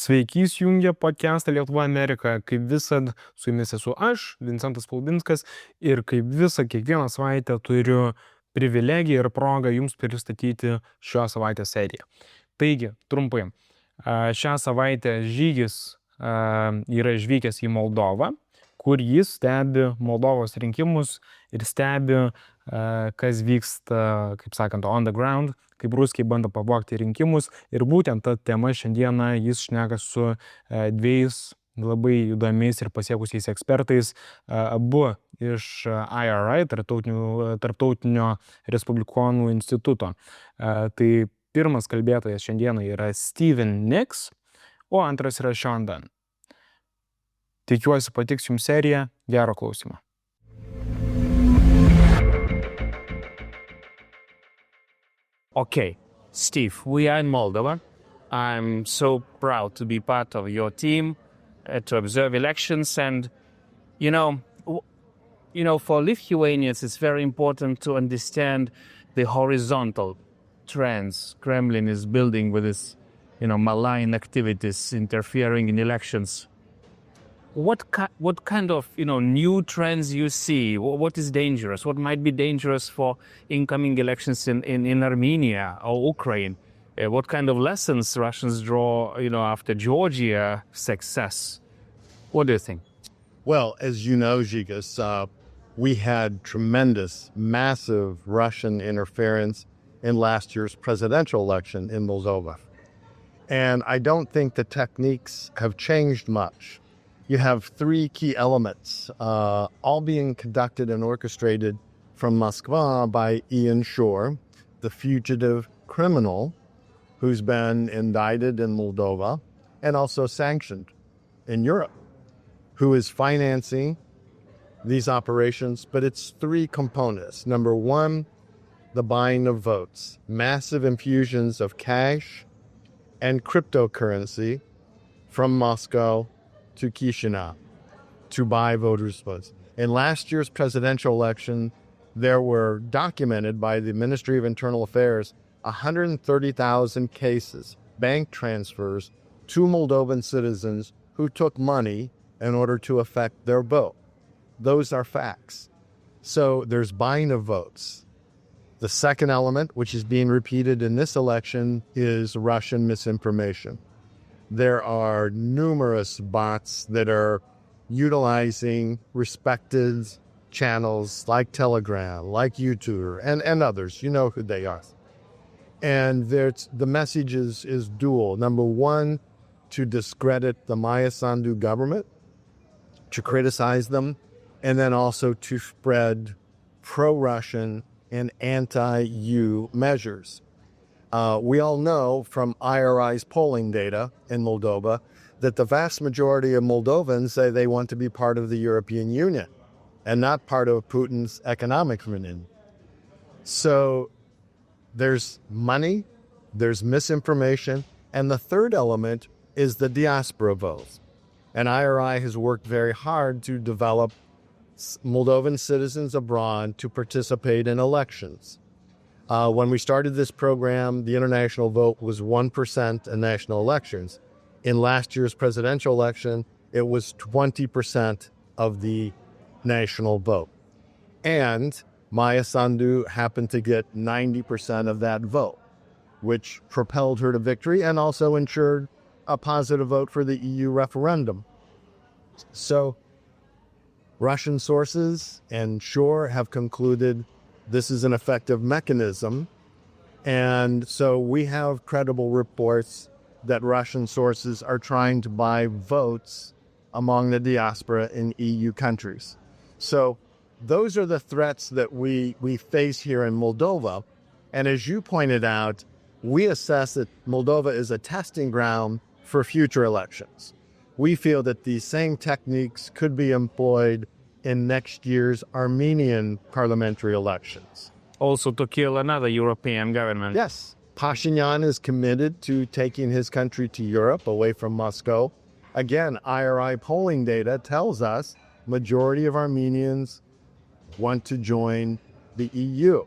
Sveiki, įsijungę podcastą Lietuva Amerika. Kaip visad, su jumis esu aš, Vincentas Paulinskas, ir kaip visą kiekvieną savaitę turiu privilegiją ir progą jums pristatyti šios savaitės seriją. Taigi, trumpai, šią savaitę Žygis yra išvykęs į Moldovą, kur jis stebi Moldovos rinkimus ir stebi, kas vyksta, kaip sakant, on the ground, kaip ruskiai bando pavogti rinkimus. Ir būtent ta tema šiandieną jis šneka su dviejais labai įdomiais ir pasiekusiais ekspertais, abu iš IRI, Tarptautinio Respublikonų instituto. Tai pirmas kalbėtojas šiandieną yra Stephen Nix, o antras yra Sean Dunne. Tikiuosi patiks jums serija, gero klausimo. Okay, Steve, we are in Moldova. I'm so proud to be part of your team to observe elections. And, for Lithuanians, it's very important to understand the horizontal trends Kremlin is building with its, malign activities interfering in elections. What kind of, new trends you see? What is dangerous? What might be dangerous for incoming elections in Armenia or Ukraine? What kind of lessons Russians draw, after Georgia success? What do you think? Well, as you know, Žygas, we had tremendous, massive Russian interference in last year's presidential election in Moldova. And I don't think the techniques have changed much. You have three key elements, all being conducted and orchestrated from Moscow by Ian Shore, the fugitive criminal who's been indicted in Moldova and also sanctioned in Europe, who is financing these operations. But it's three components. Number one, the buying of votes, massive infusions of cash and cryptocurrency from Moscow to Kišiniove to buy voters' votes. In last year's presidential election, there were documented by the Ministry of Internal Affairs 130,000 cases, bank transfers to Moldovan citizens who took money in order to affect their vote. Those are facts. So there's buying of votes. The second element, which is being repeated in this election, is Russian misinformation. There are numerous bots that are utilizing respected channels like Telegram, like YouTube, and others. You know who they are. And the message is dual. Number one, to discredit the Maya Sandu government, to criticize them, and then also to spread pro-Russian and anti-EU measures. We all know from IRI's polling data in Moldova that the vast majority of Moldovans say they want to be part of the European Union and not part of Putin's economic union. So there's money, there's misinformation, and the third element is the diaspora votes. And IRI has worked very hard to develop Moldovan citizens abroad to participate in elections. When we started this program, the international vote was 1% in national elections. In last year's presidential election, it was 20% of the national vote. And Maya Sandu happened to get 90% of that vote, which propelled her to victory and also ensured a positive vote for the EU referendum. So Russian sources and Shore have concluded this is an effective mechanism. And so we have credible reports that Russian sources are trying to buy votes among the diaspora in EU countries. So those are the threats that we face here in Moldova. And as you pointed out, we assess that Moldova is a testing ground for future elections. We feel that these same techniques could be employed in next year's Armenian parliamentary elections. Also to kill another European government. Yes. Pashinyan is committed to taking his country to Europe, away from Moscow. Again, IRI polling data tells us majority of Armenians want to join the EU.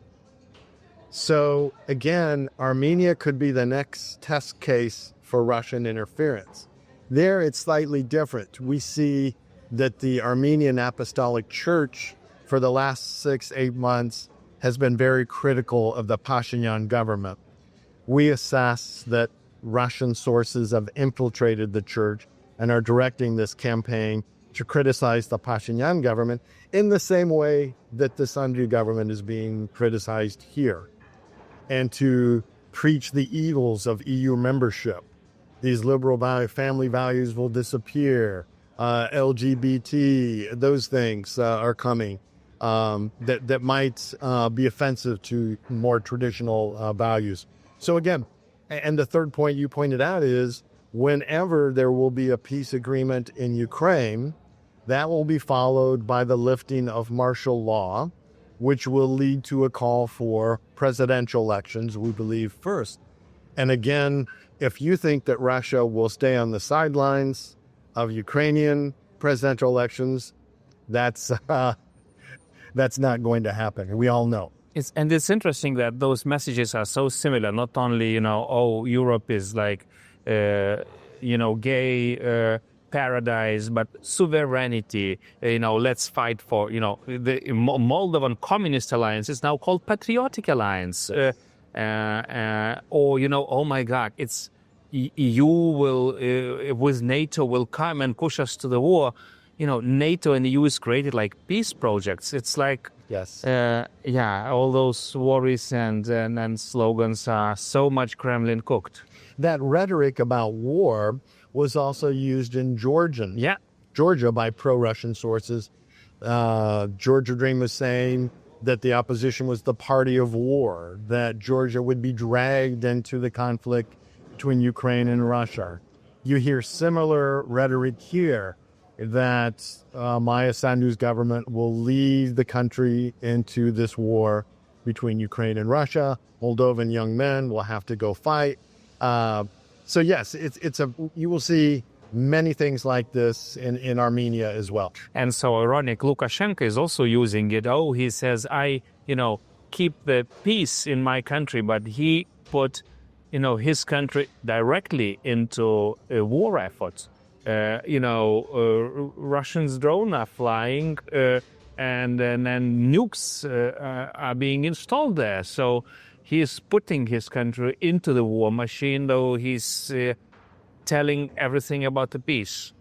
So again, Armenia could be the next test case for Russian interference. There, it's slightly different. We see that the Armenian Apostolic Church for the last 6-8 months has been very critical of the Pashinyan government. We assess that Russian sources have infiltrated the church and are directing this campaign to criticize the Pashinyan government in the same way that the Sanju government is being criticized here, and to preach the evils of EU membership. These liberal family values will disappear. LGBT, those things are coming that might be offensive to more traditional values. So again, and the third point you pointed out is whenever there will be a peace agreement in Ukraine, that will be followed by the lifting of martial law, which will lead to a call for presidential elections, we believe, first. And again, if you think that Russia will stay on the sidelines of Ukrainian presidential elections, that's not going to happen. We all know. It's interesting that those messages are so similar. Not only, Europe is like, gay paradise, but sovereignty. Let's fight for, the Moldovan Communist Alliance is now called Patriotic Alliance. Oh my God, it's EU will with NATO will come and push us to the war. NATO and the EU is created like peace projects. It's like, yes, all those worries and slogans are so much Kremlin cooked. That rhetoric about war was also used in Georgia by pro-Russian sources. Georgia Dream was saying that the opposition was the party of war, that Georgia would be dragged into the conflict between Ukraine and Russia. You hear similar rhetoric here, that Maya Sandu's government will lead the country into this war between Ukraine and Russia. Moldovan young men will have to go fight. So yes, you will see many things like this in Armenia as well. And so ironic, Lukashenko is also using it. He says, I keep the peace in my country, but he put his country directly into a war effort. Russians' drones are flying, and then nukes are being installed there. So he is putting his country into the war machine, though he's telling everything about the peace.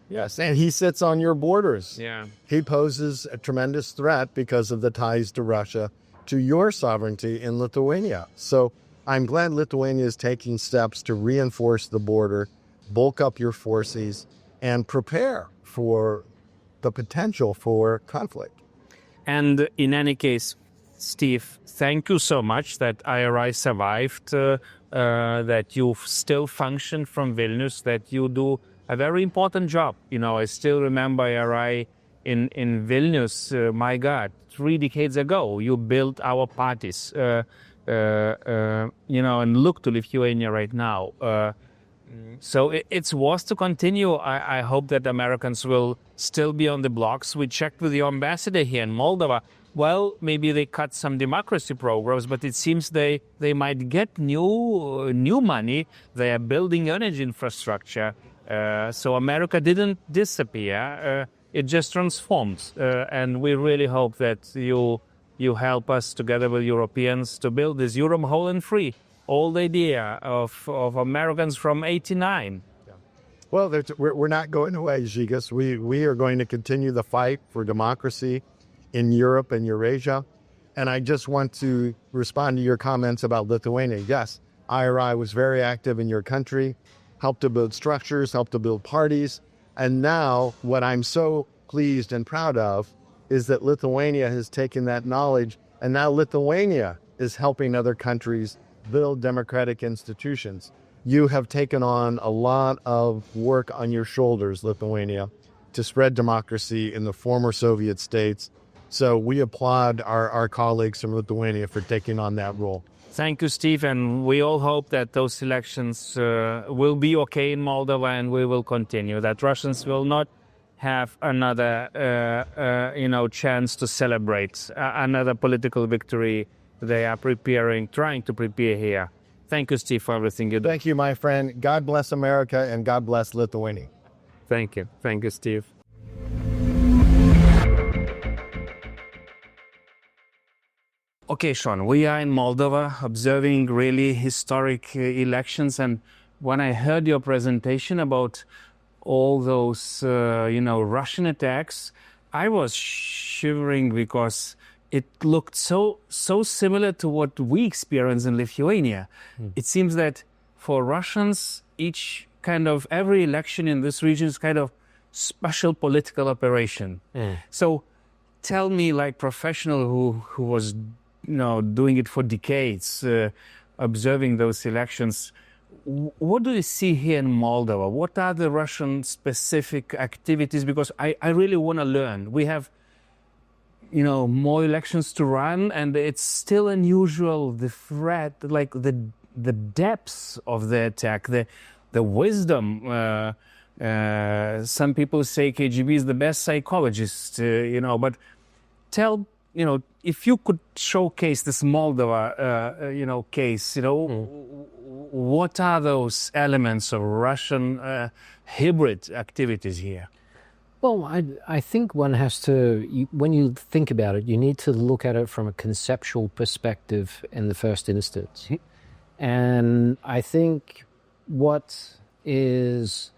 Yes, and he sits on your borders. Yeah. He poses a tremendous threat because of the ties to Russia, to your sovereignty in Lithuania. So I'm glad Lithuania is taking steps to reinforce the border, bulk up your forces, and prepare for the potential for conflict. And in any case, Steve, thank you so much that IRI survived, that you still function from Vilnius, that you do a very important job. I still remember IRI in Vilnius, my God, 3 decades ago, you built our parties, and look to Lithuania right now. So it's worth to continue. I hope that Americans will still be on the blocks. We checked with the ambassador here in Moldova. Well, maybe they cut some democracy programs, but it seems they might get new money. They are building energy infrastructure. So America didn't disappear. It just transformed. And we really hope that you help us together with Europeans to build this Europe whole and free. Old idea of Americans from '89. Yeah. Well, we're not going away, Žygas. We are going to continue the fight for democracy in Europe and Eurasia. And I just want to respond to your comments about Lithuania. Yes, IRI was very active in your country, helped to build structures, helped to build parties. And now what I'm so pleased and proud of is that Lithuania has taken that knowledge, and now Lithuania is helping other countries build democratic institutions. You have taken on a lot of work on your shoulders, Lithuania, to spread democracy in the former Soviet states. So we applaud our colleagues from Lithuania for taking on that role. Thank you, Steve, and we all hope that those elections will be okay in Moldova, and we will continue, that Russians will not have another chance to celebrate another political victory they are trying to prepare here. Thank you, Steve, for everything you do. Thank you, my friend. God bless America and God bless Lithuania. Thank you. Thank you, Steve. Okay, Sean, we are in Moldova observing really historic elections. And when I heard your presentation about all those, Russian attacks, I was shivering because it looked so similar to what we experience in Lithuania. It seems that for Russians, every election in this region is kind of special political operation. So tell me, like professional who was doing it for decades, observing those elections, what do you see here in Moldova? What are the Russian specific activities? Because I really want to learn. We have, more elections to run, and it's still unusual, the threat, like the depths of the attack, the wisdom. Some people say KGB is the best psychologist, but tell, if you could showcase this Moldova, case, what are those elements of Russian hybrid activities here? Well, I think one has to, when you think about it, you need to look at it from a conceptual perspective in the first instance. And I think what is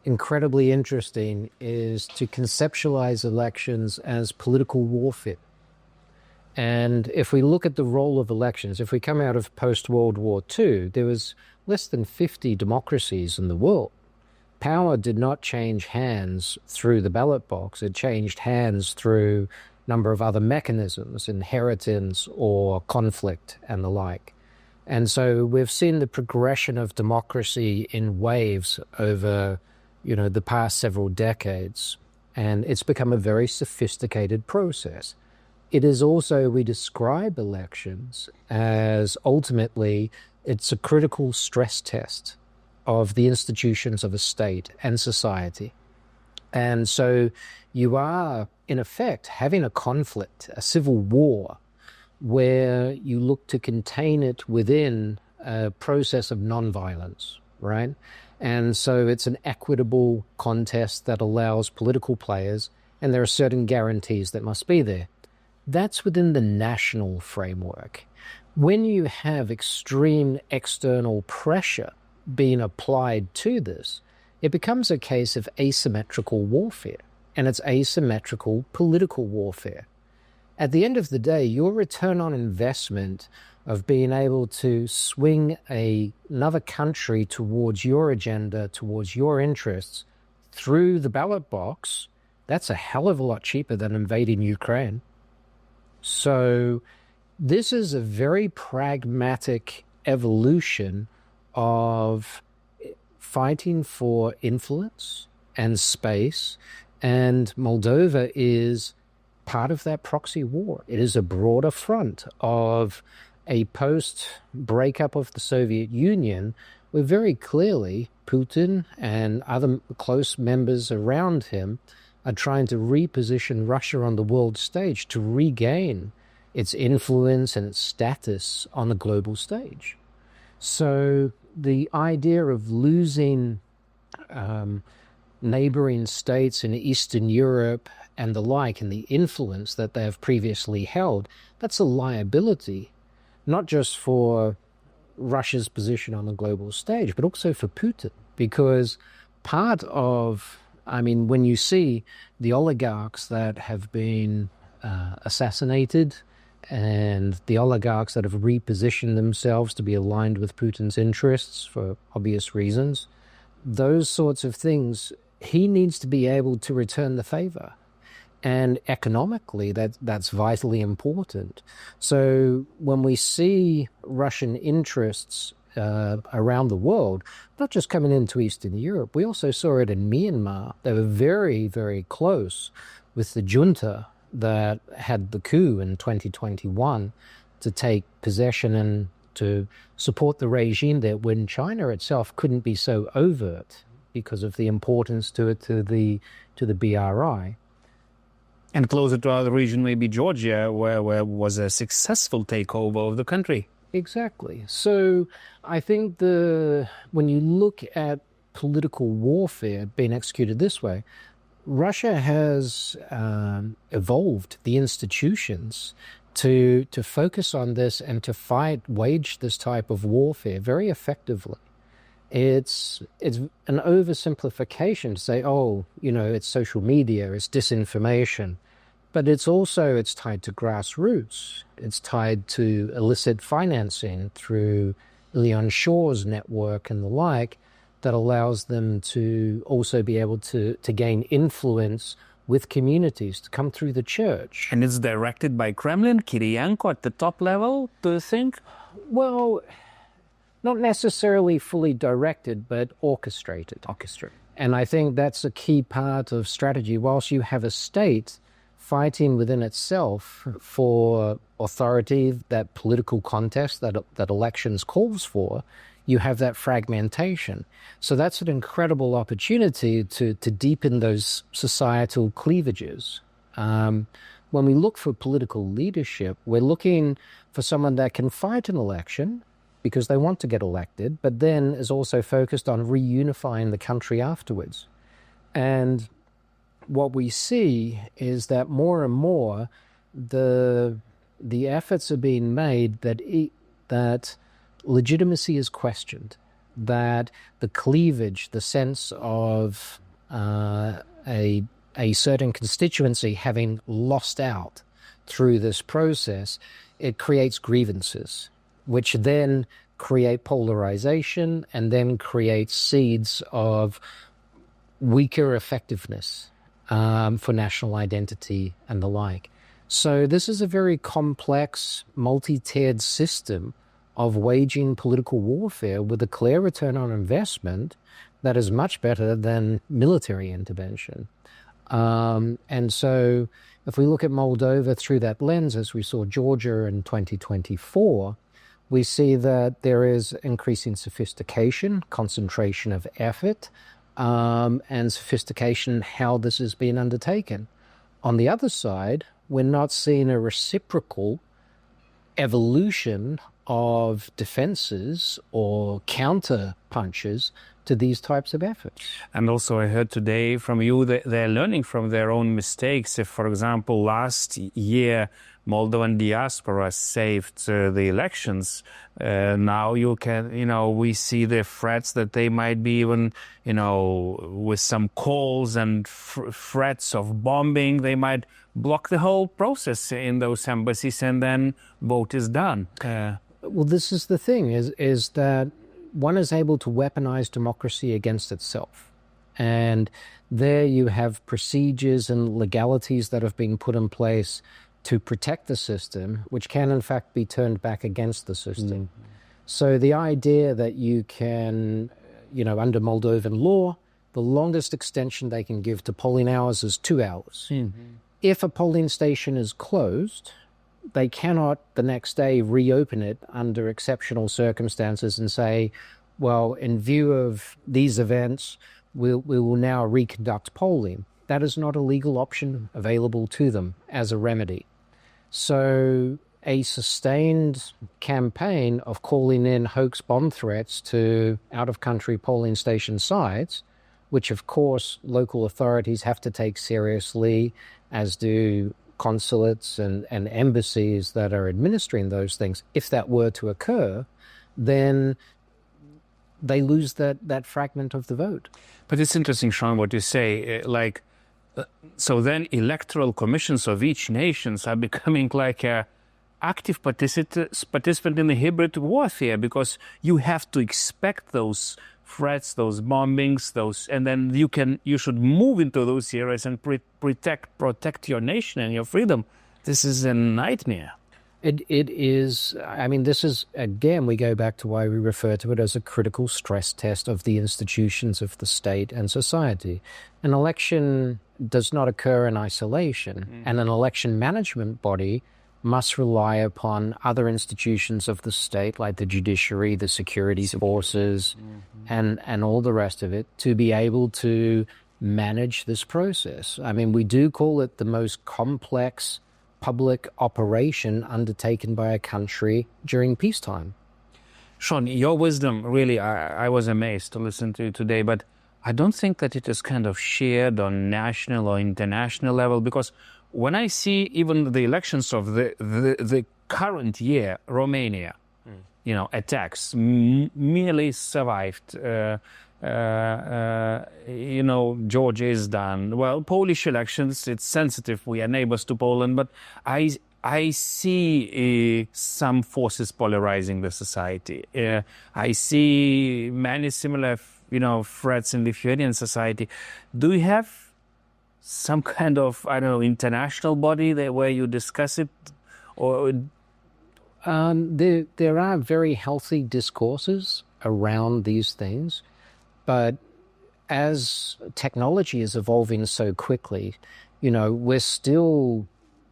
incredibly interesting is to conceptualize elections as political warfare. And if we look at the role of elections, if we come out of post-World War II, there was less than 50 democracies in the world. Power did not change hands through the ballot box. It changed hands through a number of other mechanisms, inheritance or conflict and the like. And so we've seen the progression of democracy in waves over, the past several decades. And it's become a very sophisticated process. It is also, we describe elections as ultimately, it's a critical stress test of the institutions of a state and society. And so you are, in effect, having a conflict, a civil war, where you look to contain it within a process of nonviolence, right? And so it's an equitable contest that allows political players, and there are certain guarantees that must be there. That's within the national framework. When you have extreme external pressure being applied to this, it becomes a case of asymmetrical warfare, and it's asymmetrical political warfare. At the end of the day, your return on investment of being able to swing another country towards your agenda, towards your interests, through the ballot box, that's a hell of a lot cheaper than invading Ukraine. So this is a very pragmatic evolution of fighting for influence and space, and Moldova is part of that proxy war. It is a broader front of a post-breakup of the Soviet Union, where very clearly Putin and other close members around him are trying to reposition Russia on the world stage to regain its influence and its status on the global stage. So the idea of losing neighboring states in Eastern Europe and the like, and the influence that they have previously held, that's a liability, not just for Russia's position on the global stage, but also for Putin. Because part of, when you see the oligarchs that have been assassinated, and the oligarchs that have repositioned themselves to be aligned with Putin's interests for obvious reasons, those sorts of things, he needs to be able to return the favor. And economically, that's vitally important. So when we see Russian interests around the world, not just coming into Eastern Europe, we also saw it in Myanmar. They were very, very close with the junta that had the coup in 2021 to take possession and to support the regime there, when China itself couldn't be so overt because of the importance to it to the BRI. And closer to our region, maybe Georgia, where was a successful takeover of the country. Exactly. So I think when you look at political warfare being executed this way, Russia has evolved the institutions to focus on this and to wage this type of warfare very effectively. It's an oversimplification to say, oh, it's social media, it's disinformation. But it's tied to grassroots. It's tied to illicit financing through Leon Shaw's network and the like that allows them to also be able to gain influence with communities, to come through the church. And it's directed by Kremlin, Kirienko at the top level, do you think? Well, not necessarily fully directed, but orchestrated. And I think that's a key part of strategy. Whilst you have a state fighting within itself for authority, that political contest that elections calls for, you have that fragmentation. So that's an incredible opportunity to deepen those societal cleavages. When we look for political leadership, we're looking for someone that can fight an election because they want to get elected, but then is also focused on reunifying the country afterwards. And what we see is that more and more the efforts are being made that legitimacy is questioned, that the cleavage, the sense of a certain constituency having lost out through this process, it creates grievances, which then create polarization and then create seeds of weaker effectiveness for national identity and the like. So this is a very complex, multi-tiered system of waging political warfare with a clear return on investment that is much better than military intervention. And so if we look at Moldova through that lens, as we saw Georgia in 2024, we see that there is increasing sophistication, concentration of effort, and sophistication how this is being undertaken. On the other side, we're not seeing a reciprocal evolution of defenses or counter punches to these types of efforts. And also I heard today from you that they're learning from their own mistakes. If, for example, last year Moldovan diaspora saved the elections, now we see the threats that they might be even, with some calls and threats of bombing, they might block the whole process in those embassies and then vote is done. Well, this is the thing, is that one is able to weaponize democracy against itself. And there you have procedures and legalities that have been put in place to protect the system, which can in fact be turned back against the system. Mm-hmm. So the idea that you can, under Moldovan law, the longest extension they can give to polling hours is 2 hours. Mm-hmm. If a polling station is closed, they cannot the next day reopen it under exceptional circumstances and say, well, in view of these events, we will now reconduct polling. That is not a legal option available to them as a remedy. So a sustained campaign of calling in hoax bomb threats to out-of-country polling station sites, which of course local authorities have to take seriously, as do consulates and embassies that are administering those things. If that were to occur, then they lose that fragment of the vote. But it's interesting, Sean, what you say, so then electoral commissions of each nations are becoming like a active participant in the hybrid warfare, because you have to expect those threats, those bombings, and then you should move into those areas and protect your nation and your freedom. This is a nightmare. It is, this is, again, we go back to why we refer to it as a critical stress test of the institutions of the state and society. An election does not occur in isolation, and an election management body must rely upon other institutions of the state, like the judiciary, the security forces, and all the rest of it, to be able to manage this process. We do call it the most complex public operation undertaken by a country during peacetime. Sean, your wisdom, really, I was amazed to listen to you today, but I don't think that it is kind of shared on national or international level, because when I see even the elections of the current year, Romania, attacks, merely survived. Georgia is done. Well, Polish elections, it's sensitive. We are neighbors to Poland, but I see some forces polarizing the society. I see many similar, threats in Lithuanian society. Do you have some kind of, international body where you discuss it? Or there are very healthy discourses around these things, but as technology is evolving so quickly, we're still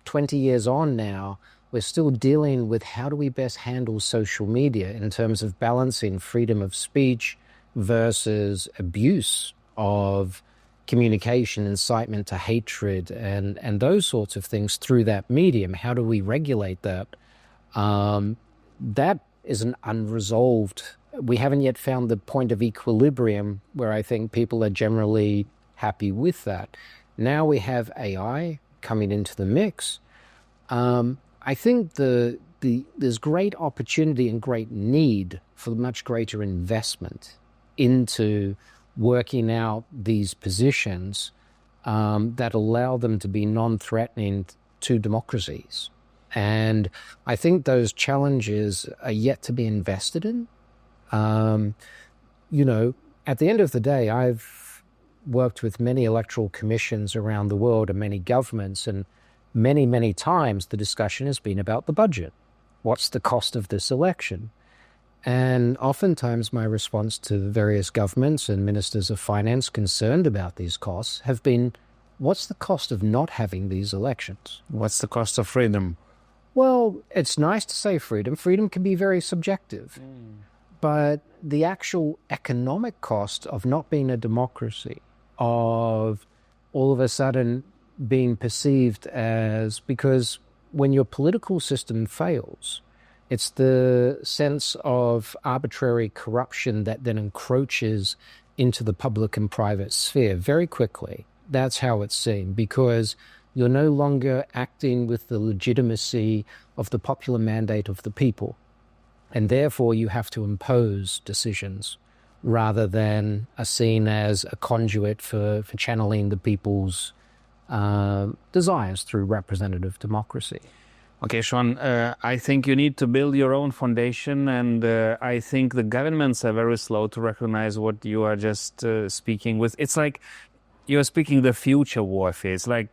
20 years on now, we're still dealing with how do we best handle social media in terms of balancing freedom of speech versus abuse of communication, incitement to hatred, and those sorts of things through that medium. How do we regulate that? That is an unresolved. We haven't yet found the point of equilibrium where I think people are generally happy with that. Now we have AI coming into the mix. I think there's great opportunity and great need for much greater investment into working out these positions that allow them to be non-threatening to democracies. And I think those challenges are yet to be invested in. At the end of the day, I've worked with many electoral commissions around the world and many governments, and many, many times the discussion has been about the budget. What's the cost of this election? And oftentimes my response to the various governments and ministers of finance concerned about these costs have been, what's the cost of not having these elections? What's the cost of freedom? Well, it's nice to say freedom. Freedom can be very subjective. But the actual economic cost of not being a democracy, of all of a sudden being perceived as, because when your political system fails, it's the sense of arbitrary corruption that then encroaches into the public and private sphere very quickly. That's how it's seen, because you're no longer acting with the legitimacy of the popular mandate of the people. And therefore you have to impose decisions rather than are seen as a conduit for channeling the people's desires through representative democracy. Okay, Sean, I think you need to build your own foundation, and I think the governments are very slow to recognize what you are just speaking with. It's like you're speaking the future warfare. It's like,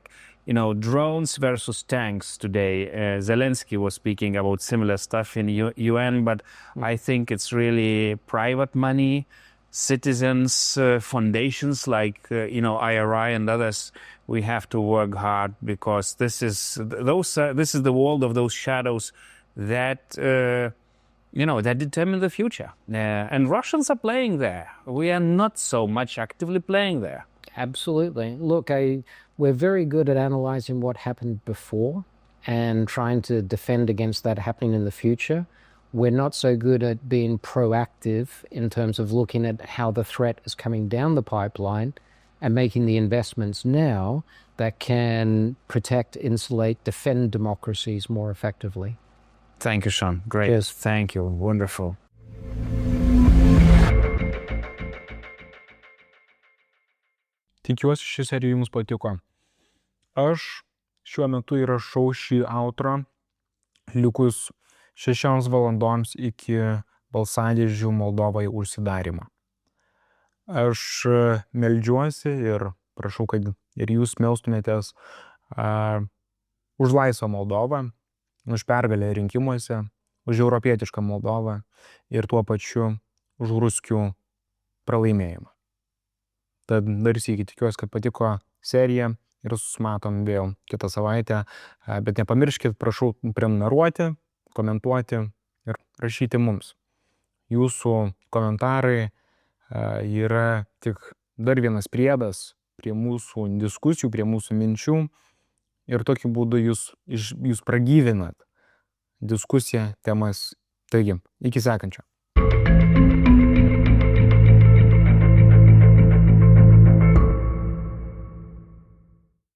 drones versus tanks today. Zelensky was speaking about similar stuff in UN, but I think it's really private money, citizens, foundations like, IRI and others. We have to work hard, because this is the world of those shadows that, that determine the future. And Russians are playing there. We are not so much actively playing there. Absolutely. Look, we're very good at analyzing what happened before and trying to defend against that happening in the future. We're not so good at being proactive in terms of looking at how the threat is coming down the pipeline and making the investments now that can protect, insulate, defend democracies more effectively. Thank you, Sean. Great. Yes. Thank you. Wonderful. Tikiuosi, ši serija jums patiko. Aš šiuo metu įrašau šį outrą likus 6 valandoms iki balsadėžių Moldovoje užsidarimo. Aš meldžiuosi ir prašau, kad ir jūs melstumėtės už laisvą Moldovą, už pergalę rinkimuose, už europietišką Moldovą ir tuo pačiu už ruskių pralaimėjimą. Tad dar sykį tikiuosi, kad patiko serija ir susimatom vėl kitą savaitę. Bet nepamirškit, prašau prenumeruoti, komentuoti ir rašyti mums. Jūsų komentarai yra tik dar vienas priedas prie mūsų diskusijų, prie mūsų minčių ir tokiu būdu jūs pragyvinat diskusiją, temas. Taigi, iki sekančio.